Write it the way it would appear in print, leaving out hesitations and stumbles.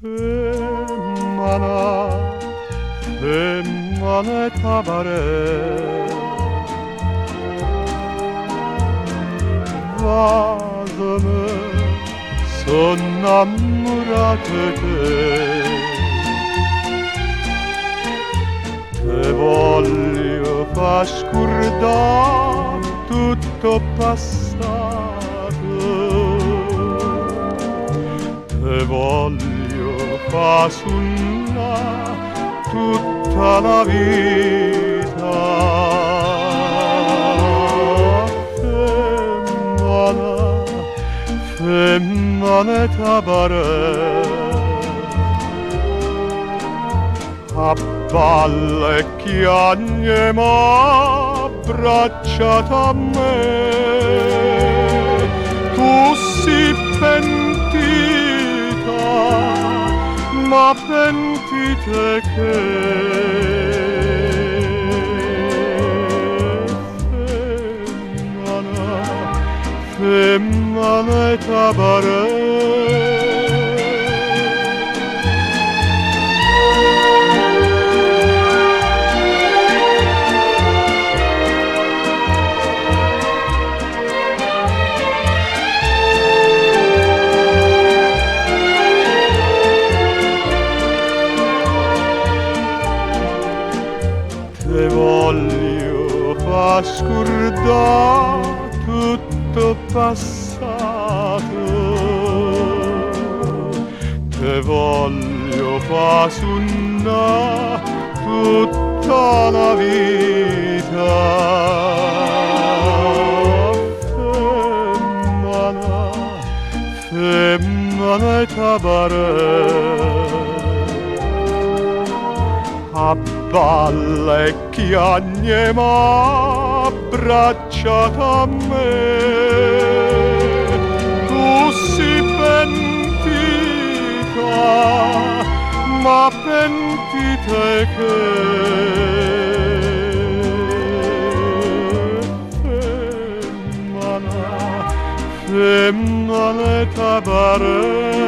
femmana, femmane tabare, vadımı sonnamurate te voglio far scordare tutto passato, te voglio far suonare tutta la vita. Femmane tabare, a balle chiagne ma abbracciata a me, tu si pentita, ma pentite che femmane tabare. Te voglio far scordare tutto passato, te voglio far suonare tutta la vita. Femmana, femmane tabare, a balle chiagne ma abbracciata a me, tu si pentita, ma pentite che femmana, femmane tabare.